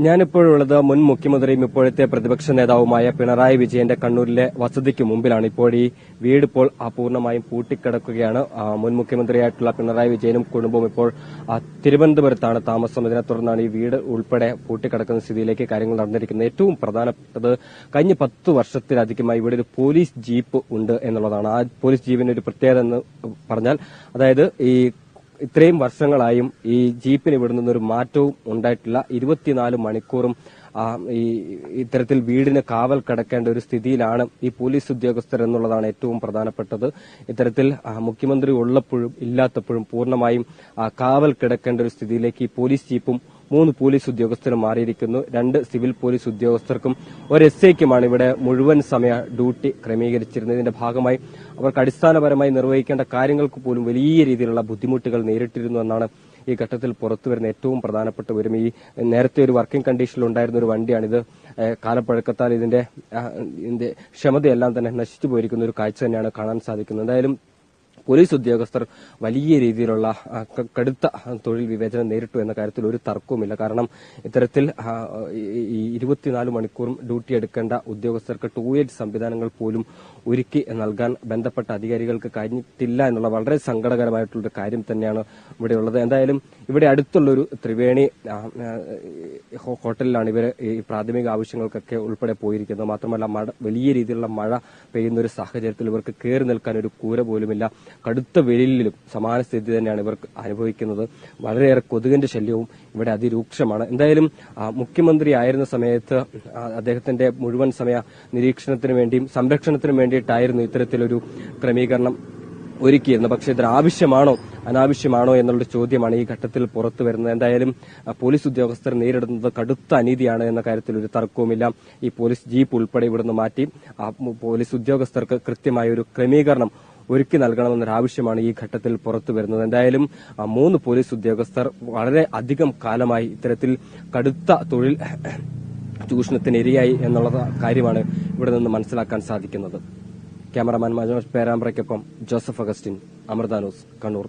ഞാനിപ്പോഴുള്ളത് മുൻ മുഖ്യമന്ത്രിയും ഇപ്പോഴത്തെ പ്രതിപക്ഷ നേതാവുമായ പിണറായി വിജയന്റെ കണ്ണൂരിലെ വസതിക്ക് മുമ്പിലാണ്. ഇപ്പോൾ ഈ വീട് ഇപ്പോൾ പൂർണ്ണമായും പൂട്ടിക്കിടക്കുകയാണ്. മുൻ മുഖ്യമന്ത്രിയായിട്ടുള്ള പിണറായി വിജയനും കുടുംബവും ഇപ്പോൾ തിരുവനന്തപുരത്താണ് താമസം. ഇതിനെ തുടർന്നാണ് ഈ വീട് ഉൾപ്പെടെ പൂട്ടിക്കിടക്കുന്ന സ്ഥിതിയിലേക്ക് കാര്യങ്ങൾ നടന്നിരിക്കുന്നത്. ഏറ്റവും പ്രധാനപ്പെട്ടത് കഴിഞ്ഞ 10 വർഷത്തിലധികമായി ഇവിടെ ഒരു പോലീസ് ജീപ്പ് ഉണ്ട് എന്നുള്ളതാണ്. ആ പോലീസ് ജീപ്പിന്റെ ഒരു പ്രത്യേകത എന്ന് പറഞ്ഞാൽ, അതായത് ഇത്രയും വർഷങ്ങളായും ഈ ജീപ്പിന് ഇവിടെ നിന്നൊരു മാറ്റവും ഉണ്ടായിട്ടില്ല. 24 മണിക്കൂറും ഇത്തരത്തിൽ വീടിന് കാവൽ കിടക്കേണ്ട ഒരു സ്ഥിതിയിലാണ് ഈ പോലീസ് ഉദ്യോഗസ്ഥർ എന്നുള്ളതാണ് ഏറ്റവും പ്രധാനപ്പെട്ടത്. ഇത്തരത്തിൽ മുഖ്യമന്ത്രി ഉള്ളപ്പോഴും ഇല്ലാത്തപ്പോഴും പൂർണ്ണമായും കാവൽ കിടക്കേണ്ട ഒരു സ്ഥിതിയിലേക്ക് ഈ പോലീസ് ജീപ്പും 3 പോലീസ് ഉദ്യോഗസ്ഥരും മാറിയിരിക്കുന്നു. 2 സിവിൽ പോലീസ് ഉദ്യോഗസ്ഥർക്കും ഒരു എസ്ഐക്കുമാണ് ഇവിടെ മുഴുവൻ സമയ ഡ്യൂട്ടി ക്രമീകരിച്ചിരുന്നത്. ഇതിന്റെ ഭാഗമായി അവർക്ക് അടിസ്ഥാനപരമായി നിർവഹിക്കേണ്ട കാര്യങ്ങൾക്ക് പോലും വലിയ രീതിയിലുള്ള ബുദ്ധിമുട്ടുകൾ നേരിട്ടിരുന്നു എന്നാണ് ഈ ഘട്ടത്തിൽ പുറത്തുവരുന്ന ഏറ്റവും പ്രധാനപ്പെട്ട വിവരം. ഈ നേരത്തെ ഒരു വർക്കിംഗ് കണ്ടീഷനിൽ ഉണ്ടായിരുന്ന ഒരു വണ്ടിയാണിത്. കാലപ്പഴക്കത്താൽ ഇതിന്റെ ക്ഷമതയെല്ലാം തന്നെ നശിച്ചു പോയിരിക്കുന്ന ഒരു കാഴ്ച തന്നെയാണ് കാണാൻ സാധിക്കുന്നത്. എന്തായാലും പോലീസ് ഉദ്യോഗസ്ഥർ വലിയ രീതിയിലുള്ള കടുത്ത തൊഴിൽ വിവേചനം നേരിട്ടു എന്ന കാര്യത്തിൽ ഒരു തർക്കവുമില്ല. കാരണം ഇത്തരത്തിൽ 24 മണിക്കൂറും ഡ്യൂട്ടി എടുക്കേണ്ട ഉദ്യോഗസ്ഥർക്ക് ടോയ്ലറ്റ് സംവിധാനങ്ങൾ പോലും ഒരുക്കി നൽകാൻ ബന്ധപ്പെട്ട അധികാരികൾക്ക് കഴിഞ്ഞിട്ടില്ല എന്നുള്ള വളരെ സങ്കടകരമായിട്ടുള്ളൊരു കാര്യം തന്നെയാണ് ഇവിടെയുള്ളത്. എന്തായാലും ഇവിടെ അടുത്തുള്ളൊരു ത്രിവേണി ഹോട്ടലിലാണ് ഇവർ ഈ പ്രാഥമിക ആവശ്യങ്ങൾക്കൊക്കെ ഉൾപ്പെടെ പോയിരിക്കുന്നത്. മാത്രമല്ല വലിയ രീതിയിലുള്ള മഴ പെയ്യുന്ന ഒരു സാഹചര്യത്തിൽ ഇവർക്ക് കയറി നിൽക്കാൻ ഒരു കൂര പോലുമില്ല. കടുത്ത വെയിലിലും സമാന സ്ഥിതി തന്നെയാണ് ഇവർ അനുഭവിക്കുന്നത്. വളരെയേറെ കൊതുകിന്റെ ശല്യവും ഇവിടെ അതിരൂക്ഷമാണ്. എന്തായാലും മുഖ്യമന്ത്രി ആയിരുന്ന സമയത്ത് അദ്ദേഹത്തിന്റെ മുഴുവൻ സമയ നിരീക്ഷണത്തിന് വേണ്ടിയും സംരക്ഷണത്തിനും വേണ്ടിയിട്ടായിരുന്നു ഇത്തരത്തിലൊരു ക്രമീകരണം ഒരുക്കിയിരുന്നു. പക്ഷേ ഇത് ആവശ്യമാണോ അനാവശ്യമാണോ എന്നുള്ള ചോദ്യമാണ് ഈ ഘട്ടത്തിൽ പുറത്തു വരുന്നത്. എന്തായാലും പോലീസ് ഉദ്യോഗസ്ഥർ നേരിടുന്നത് കടുത്ത അനീതിയാണ് എന്ന കാര്യത്തിൽ ഒരു തർക്കവുമില്ല. ഈ പോലീസ് ജീപ്പ് ഉൾപ്പെടെ ഇവിടുന്ന് മാറ്റി പോലീസ് ഉദ്യോഗസ്ഥർക്ക് കൃത്യമായ ഒരു ക്രമീകരണം ഒരുക്കി നൽകണമെന്നൊരാവശ്യമാണ് ഈ ഘട്ടത്തിൽ പുറത്തു വരുന്നത്. എന്തായാലും 3 പോലീസ് ഉദ്യോഗസ്ഥർ വളരെ അധികം കാലമായി ഇത്തരത്തിൽ കടുത്ത തൊഴിൽ ചൂഷണത്തിന് ഇരയായി എന്നുള്ള കാര്യമാണ് ഇവിടെ നിന്ന് മനസ്സിലാക്കാൻ സാധിക്കുന്നത്. ക്യാമറാമാൻ മനോജ് പേരാമ്പ്രയ്ക്കൊപ്പം ജോസഫ് അഗസ്റ്റിൻ, അമൃത ന്യൂസ്, കണ്ണൂർ.